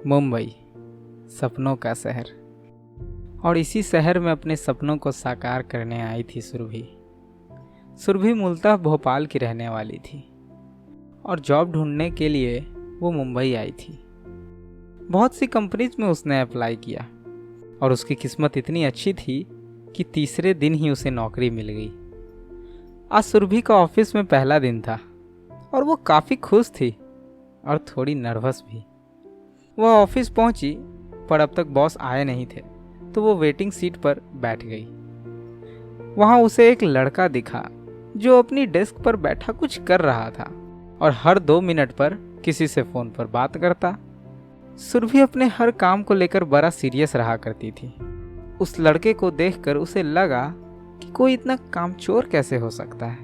मुंबई, सपनों का शहर। और इसी शहर में अपने सपनों को साकार करने आई थी सुरभि। सुरभि मूलतः भोपाल की रहने वाली थी और जॉब ढूंढने के लिए वो मुंबई आई थी। बहुत सी कंपनीज में उसने अप्लाई किया और उसकी किस्मत इतनी अच्छी थी कि तीसरे दिन ही उसे नौकरी मिल गई। आज सुरभि का ऑफिस में पहला दिन था और वो काफ़ी खुश थी और थोड़ी नर्वस भी। वह ऑफिस पहुंची पर अब तक बॉस आए नहीं थे, तो वो वेटिंग सीट पर बैठ गई। वहां उसे एक लड़का दिखा जो अपनी डेस्क पर बैठा कुछ कर रहा था और हर 2 मिनट पर किसी से फोन पर बात करता। सुरभि अपने हर काम को लेकर बड़ा सीरियस रहा करती थी। उस लड़के को देखकर उसे लगा कि कोई इतना कामचोर कैसे हो सकता है।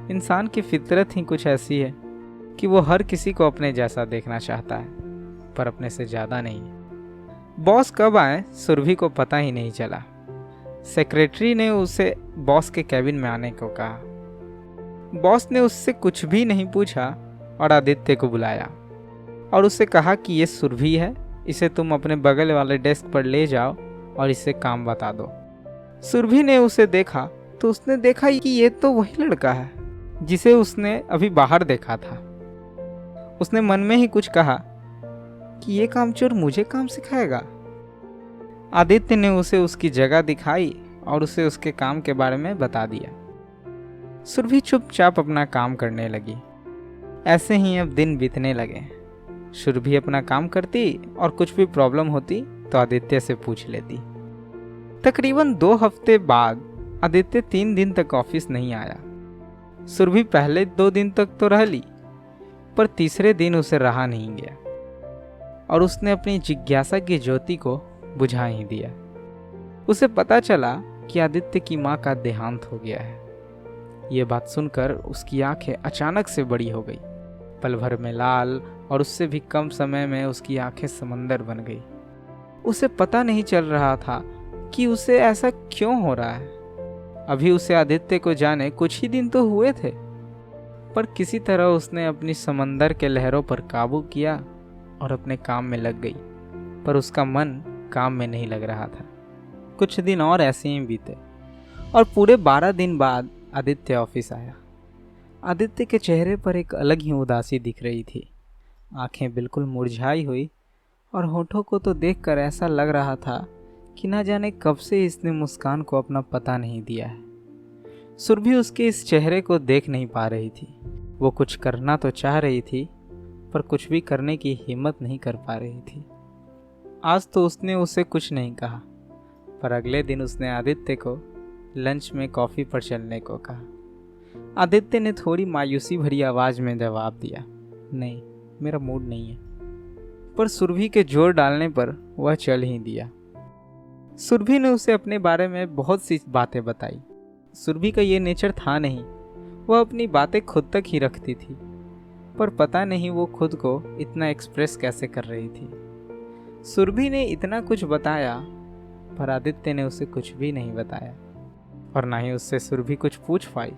इंसान की फितरत ही कुछ ऐसी है कि वो हर किसी को अपने जैसा देखना चाहता है, पर अपने से ज्यादा नहीं। बॉस कब आए सुरभि को पता ही नहीं चला। सेक्रेटरी ने उसे बॉस के कैबिन में आने को कहा। बॉस ने उससे कुछ भी नहीं पूछा और आदित्य को बुलाया और उससे कहा कि ये सुरभि है, इसे तुम अपने बगल वाले डेस्क पर ले जाओ और इसे काम बता दो। सुरभि ने उसे देखा तो उसने देखा कि ये तो वही लड़का है जिसे उसने अभी बाहर देखा था। उसने मन में ही कुछ कहा कि ये कामचोर मुझे काम सिखाएगा। आदित्य ने उसे उसकी जगह दिखाई और उसे उसके काम के बारे में बता दिया। सुरभि चुपचाप अपना काम करने लगी। ऐसे ही अब दिन बीतने लगे। सुरभि अपना काम करती और कुछ भी प्रॉब्लम होती तो आदित्य से पूछ लेती। तकरीबन 2 हफ्ते बाद आदित्य 3 दिन तक ऑफिस नहीं आया। सुरभि पहले 2 दिन तक तो रह ली, पर तीसरे दिन उसे रहा नहीं गया और उसने अपनी जिज्ञासा की ज्योति को बुझा ही दिया। उसे पता चला कि आदित्य की मां का देहांत हो गया है। ये बात सुनकर उसकी आंखें अचानक से बड़ी हो गई, पल भर में लाल, और उससे भी कम समय में उसकी आंखें समंदर बन गई। उसे पता नहीं चल रहा था कि उसे ऐसा क्यों हो रहा है। अभी उसे आदित्य को जाने कुछ ही दिन तो हुए थे, पर किसी तरह उसने अपनी समंदर के लहरों पर काबू किया और अपने काम में लग गई। पर उसका मन काम में नहीं लग रहा था। कुछ दिन और ऐसे ही बीते और पूरे 12 दिन बाद आदित्य ऑफिस आया। आदित्य के चेहरे पर एक अलग ही उदासी दिख रही थी। आंखें बिल्कुल मुरझाई हुई और होठों को तो देखकर ऐसा लग रहा था कि ना जाने कब से इसने मुस्कान को अपना पता नहीं दिया है। सुरभि उसके इस चेहरे को देख नहीं पा रही थी। वो कुछ करना तो चाह रही थी, पर कुछ भी करने की हिम्मत नहीं कर पा रही थी। आज तो उसने उसे कुछ नहीं कहा, पर अगले दिन उसने आदित्य को लंच में कॉफ़ी पर चलने को कहा। आदित्य ने थोड़ी मायूसी भरी आवाज़ में जवाब दिया, नहीं, मेरा मूड नहीं है। पर सुरभि के जोर डालने पर वह चल ही दिया। सुरभि ने उसे अपने बारे में बहुत सी बातें बताई। सुरभि का ये नेचर था नहीं, वह अपनी बातें खुद तक ही रखती थी, पर पता नहीं वो खुद को इतना एक्सप्रेस कैसे कर रही थी। सुरभि ने इतना कुछ बताया, पर आदित्य ने उसे कुछ भी नहीं बताया और ना ही उससे सुरभि कुछ पूछ पाई।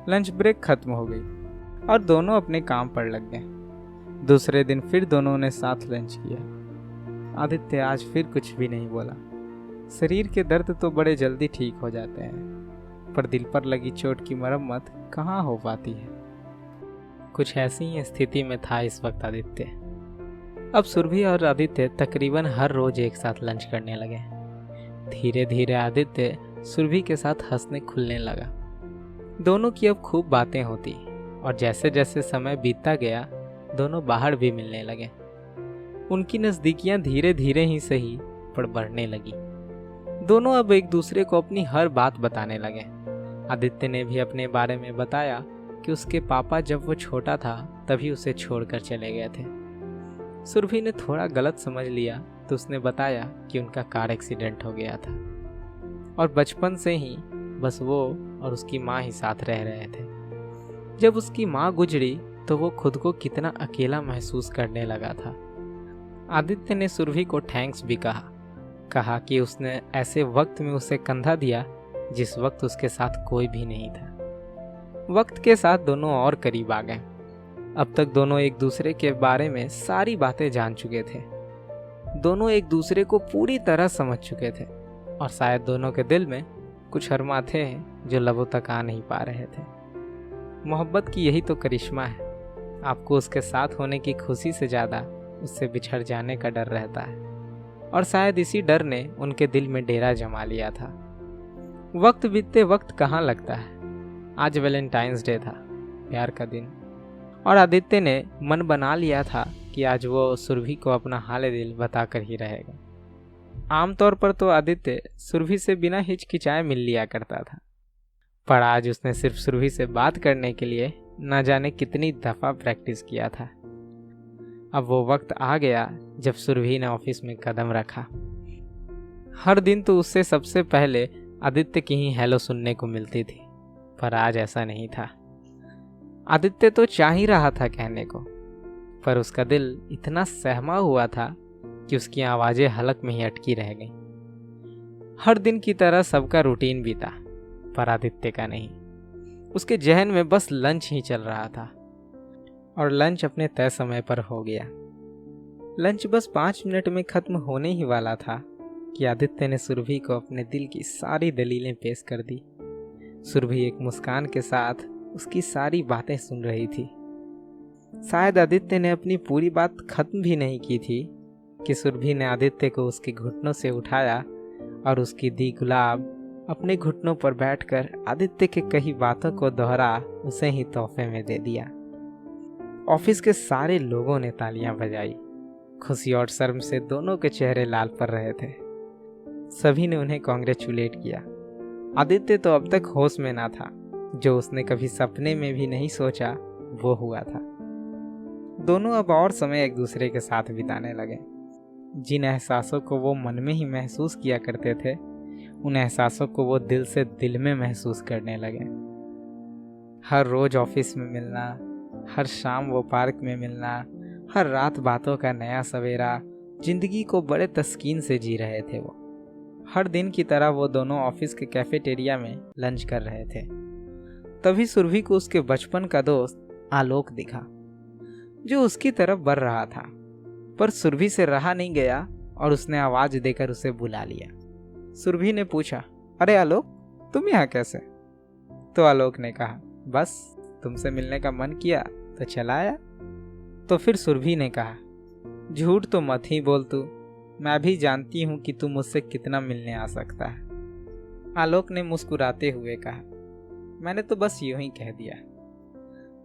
लंच ब्रेक खत्म हो गई और दोनों अपने काम पर लग गए। दूसरे दिन फिर दोनों ने साथ लंच किया। आदित्य आज फिर कुछ भी नहीं बोला। शरीर के दर्द तो बड़े जल्दी ठीक हो जाते हैं, पर दिल पर लगी चोट की मरम्मत कहाँ हो पाती है। कुछ ऐसी ही स्थिति में था इस वक्त आदित्य। अब सुरभि और आदित्य तकरीबन हर रोज एक साथ लंच करने लगे। धीरे धीरे आदित्य सुरभि के साथ हंसने खुलने लगा। दोनों की अब खूब बातें होती और जैसे जैसे समय बीतता गया दोनों बाहर भी मिलने लगे। उनकी नज़दीकियां धीरे धीरे ही सही पर बढ़ने लगी। दोनों अब एक दूसरे को अपनी हर बात बताने लगे। आदित्य ने भी अपने बारे में बताया कि उसके पापा जब वो छोटा था तभी उसे छोड़कर चले गए थे। सुरभि ने थोड़ा गलत समझ लिया तो उसने बताया कि उनका कार एक्सीडेंट हो गया था और बचपन से ही बस वो और उसकी माँ ही साथ रह रहे थे। जब उसकी माँ गुजरी तो वो खुद को कितना अकेला महसूस करने लगा था। आदित्य ने सुरभि को थैंक्स भी कहा कि उसने ऐसे वक्त में उसे कंधा दिया जिस वक्त उसके साथ कोई भी नहीं था। वक्त के साथ दोनों और करीब आ गए। अब तक दोनों एक दूसरे के बारे में सारी बातें जान चुके थे। दोनों एक दूसरे को पूरी तरह समझ चुके थे और शायद दोनों के दिल में कुछ अरमां थे जो लबों तक आ नहीं पा रहे थे। मोहब्बत की यही तो करिश्मा है, आपको उसके साथ होने की खुशी से ज़्यादा उससे बिछड़ जाने का डर रहता है, और शायद इसी डर ने उनके दिल में डेरा जमा लिया था। वक्त बीतते वक्त कहाँ लगता है। आज वैलेंटाइंस डे था, प्यार का दिन, और आदित्य ने मन बना लिया था कि आज वो सुरभि को अपना हाल दिल बताकर ही रहेगा। आमतौर पर तो आदित्य सुरभि से बिना हिचकिचाए मिल लिया करता था, पर आज उसने सिर्फ सुरभि से बात करने के लिए न जाने कितनी दफ़ा प्रैक्टिस किया था। अब वो वक्त आ गया जब सुरभि ने ऑफिस में कदम रखा। हर दिन तो उससे सबसे पहले आदित्य की ही हेलो सुनने को मिलती थी, पर आज ऐसा नहीं था। आदित्य तो चाह ही रहा था कहने को, पर उसका दिल इतना सहमा हुआ था कि उसकी आवाज़ें हलक में ही अटकी रह गईं। हर दिन की तरह सबका रूटीन बीता, पर आदित्य का नहीं। उसके जहन में बस लंच ही चल रहा था, और लंच अपने तय समय पर हो गया। लंच बस 5 मिनट में खत्म होने ही वाला था कि आदित्य ने सुरभि को अपने दिल की सारी दलीलें पेश कर दी। सुरभि एक मुस्कान के साथ उसकी सारी बातें सुन रही थी। शायद आदित्य ने अपनी पूरी बात खत्म भी नहीं की थी कि सुरभि ने आदित्य को उसके घुटनों से उठाया और उसकी दी गुलाब अपने घुटनों पर बैठकर आदित्य के कई बातों को दोहरा उसे ही तोहफे में दे दिया। ऑफिस के सारे लोगों ने तालियां बजाई। खुशी और शर्म से दोनों के चेहरे लाल पड़ रहे थे। सभी ने उन्हें कॉन्ग्रेचुलेट किया। आदित्य तो अब तक होश में ना था। जो उसने कभी सपने में भी नहीं सोचा वो हुआ था। दोनों अब और समय एक दूसरे के साथ बिताने लगे। जिन एहसासों को वो मन में ही महसूस किया करते थे, उन एहसासों को वो दिल से दिल में महसूस करने लगे। हर रोज ऑफिस में मिलना, हर शाम वो पार्क में मिलना, हर रात बातों का नया सवेरा, जिंदगी को बड़े तस्कीन से जी रहे थे वो। हर दिन की तरह वो दोनों ऑफिस के कैफेटेरिया में लंच कर रहे थे। तभी सुरभि को उसके बचपन का दोस्त आलोक दिखा, जो उसकी तरफ बढ़ रहा था, पर सुरभि से रहा नहीं गया और उसने आवाज देकर उसे बुला लिया। सुरभि ने पूछा, अरे आलोक, तुम यहाँ कैसे? तो आलोक ने कहा, बस तुमसे मिलने का मन किया तो चला आया। तो फिर सुरभि ने कहा, झूठ तो मत ही बोल तू, मैं भी जानती हूँ कि तू मुझसे कितना मिलने आ सकता है। आलोक ने मुस्कुराते हुए कहा, मैंने तो बस यूं ही कह दिया।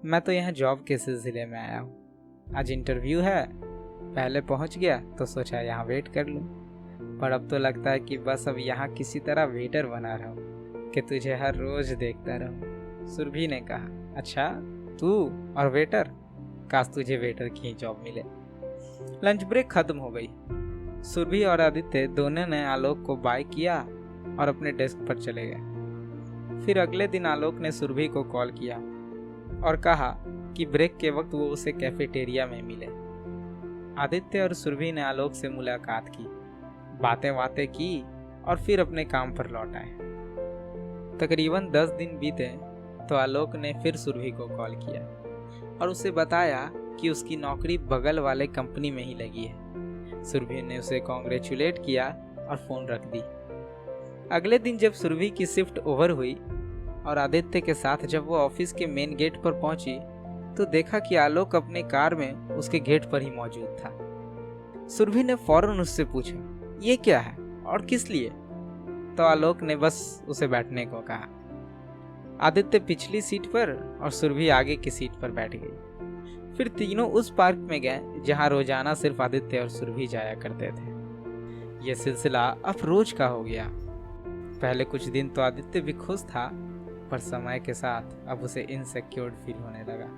मैं तो यहाँ जॉब के सिलसिले में आया हूँ। आज इंटरव्यू है, पहले पहुँच गया तो सोचा यहाँ वेट कर लूँ, पर अब तो लगता है कि बस अब यहाँ किसी तरह वेटर बना रहूँ कि तुझे हर रोज देखता रहूँ। सुरभि ने कहा, अच्छा तू और वेटर, काश तुझे वेटर की ही जॉब मिले। लंच ब्रेक खत्म हो गई। सुरभि और आदित्य दोनों ने आलोक को बाय किया और अपने डेस्क पर चले गए। फिर अगले दिन आलोक ने सुरभि को कॉल किया और कहा कि ब्रेक के वक्त वो उसे कैफेटेरिया में मिले। आदित्य और सुरभि ने आलोक से मुलाकात की, बातें की और फिर अपने काम पर लौट आए। तकरीबन 10 दिन बीते तो आलोक ने फिर सुरभि को कॉल किया और उसे बताया कि उसकी नौकरी बगल वाले कंपनी में ही लगी है। सुरभि ने उसे कॉन्ग्रेचुलेट किया और फोन रख दी। अगले दिन जब सुरभि की शिफ्ट ओवर हुई और आदित्य के साथ जब वो ऑफिस के मेन गेट पर पहुंची तो देखा कि आलोक अपने कार में उसके गेट पर ही मौजूद था। सुरभि ने फौरन उससे पूछा, ये क्या है और किस लिए? तो आलोक ने बस उसे बैठने को कहा। आदित्य पिछली सीट पर और सुरभि आगे की सीट पर बैठ गई। फिर तीनों उस पार्क में गए जहां रोजाना सिर्फ आदित्य और सुरभि जाया करते थे। यह सिलसिला अब रोज का हो गया। पहले कुछ दिन तो आदित्य भी खुश था, पर समय के साथ अब उसे इनसिक्योर फील होने लगा।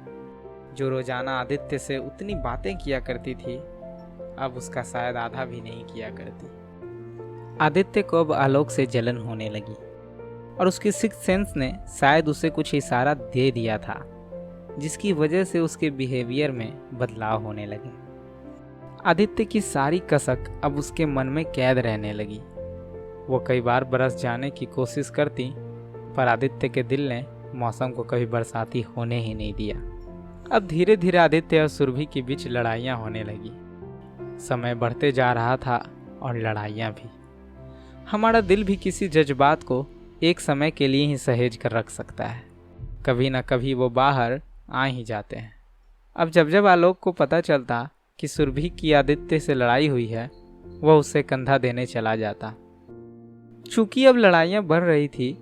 जो रोजाना आदित्य से उतनी बातें किया करती थी, अब उसका शायद आधा भी नहीं किया करती। आदित्य को अब आलोक से जलन होने लगी और उसकी सिक्स्थ सेंस ने शायद उसे कुछ इशारा दे दिया था, जिसकी वजह से उसके बिहेवियर में बदलाव होने लगे। आदित्य की सारी कसक अब उसके मन में कैद रहने लगी। वो कई बार बरस जाने की कोशिश करती, पर आदित्य के दिल ने मौसम को कभी बरसाती होने ही नहीं दिया। अब धीरे धीरे आदित्य और सुरभि के बीच लड़ाइयाँ होने लगी। समय बढ़ते जा रहा था और लड़ाइयाँ भी। हमारा दिल भी किसी जज्बात को एक समय के लिए ही सहेज कर रख सकता है, कभी ना कभी वो बाहर आ ही जाते हैं। अब जब जब आलोक को पता चलता कि सुरभि की आदित्य से लड़ाई हुई है, वह उसे कंधा देने चला जाता। चूंकि अब लड़ाइयाँ बढ़ रही थी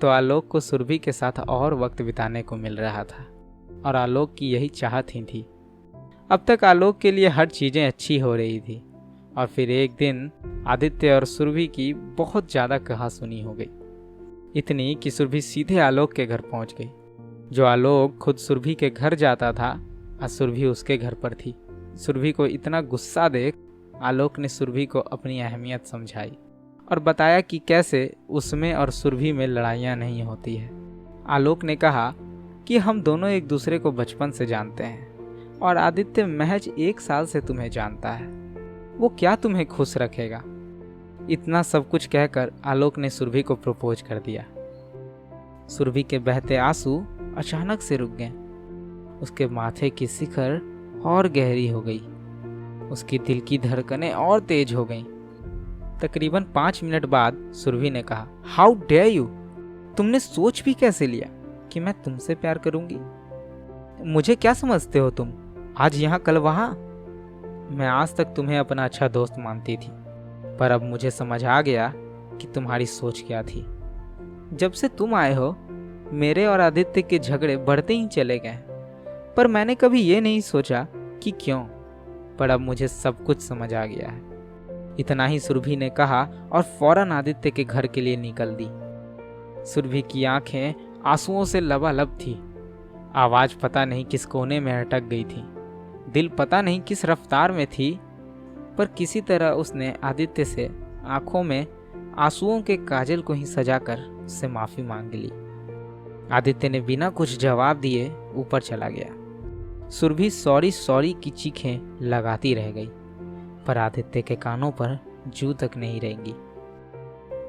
तो आलोक को सुरभि के साथ और वक्त बिताने को मिल रहा था, और आलोक की यही चाहत ही थी। अब तक आलोक के लिए हर चीज़ें अच्छी हो रही थी, और फिर एक दिन आदित्य और सुरभि की बहुत ज़्यादा कहासुनी हो गई। इतनी कि सुरभि सीधे आलोक के घर पहुंच गई। जो आलोक खुद सुरभि के घर जाता था, आज सुरभि उसके घर पर थी। सुरभि को इतना गुस्सा देख आलोक ने सुरभि को अपनी अहमियत समझाई और बताया कि कैसे उसमें और सुरभि में लड़ाइयाँ नहीं होती है। आलोक ने कहा कि हम दोनों एक दूसरे को बचपन से जानते हैं और आदित्य महज 1 साल से तुम्हें जानता है, वो क्या तुम्हें खुश रखेगा। इतना सब कुछ कहकर आलोक ने सुरभि को प्रपोज कर दिया। सुरभि के बहते आंसू अचानक से रुक गए। उसके माथे की शिखर और गहरी हो गई, उसकी दिल की धड़कनें और तेज हो गईं। तकरीबन 5 मिनट बाद सुरभि ने कहा, हाउ डेयर यू, तुमने सोच भी कैसे लिया कि मैं तुमसे प्यार करूंगी। मुझे क्या समझते हो तुम, आज यहाँ कल वहाँ। मैं आज तक तुम्हें अपना अच्छा दोस्त मानती थी, पर अब मुझे समझ आ गया कि तुम्हारी सोच क्या थी। जब से तुम आए हो मेरे और आदित्य के झगड़े बढ़ते ही चले गए, पर मैंने कभी ये नहीं सोचा कि क्यों, पर अब मुझे सब कुछ समझ आ गया है। इतना ही सुरभि ने कहा और फौरन आदित्य के घर के लिए निकल दी। सुरभि की आंखें आंसुओं से लबालब थी। आवाज पता नहीं किस कोने में अटक गई थी, दिल पता नहीं किस रफ्तार में थी, पर किसी तरह उसने आदित्य से आंखों में आंसुओं के काजल को ही सजाकर उससे माफी मांग ली। आदित्य ने बिना कुछ जवाब दिए ऊपर चला गया। सुरभि सॉरी सॉरी की चीखें लगाती रह गई, पर आदित्य के कानों पर जू तक नहीं रहेंगी।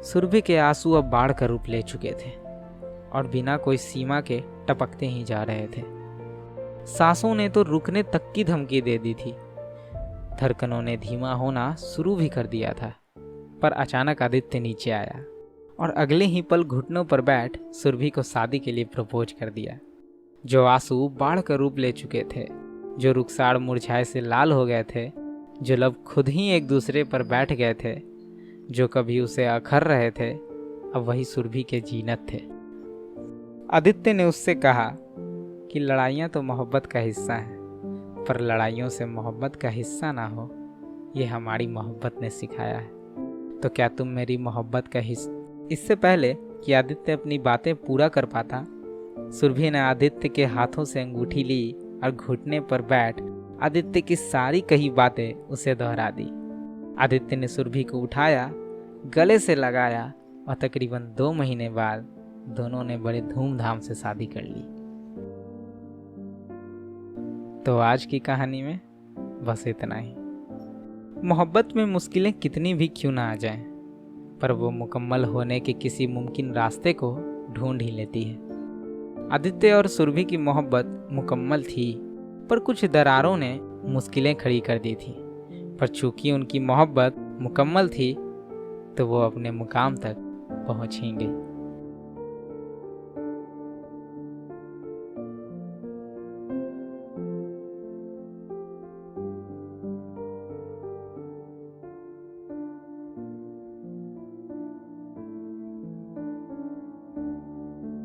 सुरभि के आंसू अब बाढ़ का रूप ले चुके थे और बिना कोई सीमा के टपकते ही जा रहे थे। सांसों ने तो रुकने तक की धमकी दे दी थी, धड़कनों ने धीमा होना शुरू भी कर दिया था। पर अचानक आदित्य नीचे आया और अगले ही पल घुटनों पर बैठ सुरभि को शादी के लिए प्रपोज कर दिया। जो आंसू बाढ़ का रूप ले चुके थे, जो रुखसार मुरझाए से लाल हो गए थे, जो लब खुद ही एक दूसरे पर बैठ गए थे, जो कभी उसे अखर रहे थे, अब वही सुरभि के जीनत थे। आदित्य ने उससे कहा कि लड़ाइयाँ तो मोहब्बत का हिस्सा हैं, पर लड़ाइयों से मोहब्बत का हिस्सा ना हो, ये हमारी मोहब्बत ने सिखाया है। तो क्या तुम मेरी मोहब्बत का हिस्सा। इससे पहले कि आदित्य अपनी बातें पूरा कर पाता, सुरभि ने आदित्य के हाथों से अंगूठी ली और घुटने पर बैठ आदित्य की सारी कही बातें उसे दोहरा दी। आदित्य ने सुरभि को उठाया, गले से लगाया और तकरीबन 2 महीने बाद दोनों ने बड़े धूमधाम से शादी कर ली। तो आज की कहानी में बस इतना ही। मोहब्बत में मुश्किलें कितनी भी क्यों ना आ जाएं, पर वो मुकम्मल होने के किसी मुमकिन रास्ते को ढूंढ ही लेती है। आदित्य और सुरभि की मोहब्बत मुकम्मल थी, पर कुछ दरारों ने मुश्किलें खड़ी कर दी थी। पर चूंकि उनकी मोहब्बत मुकम्मल थी, तो वो अपने मुकाम तक पहुंच ही गई।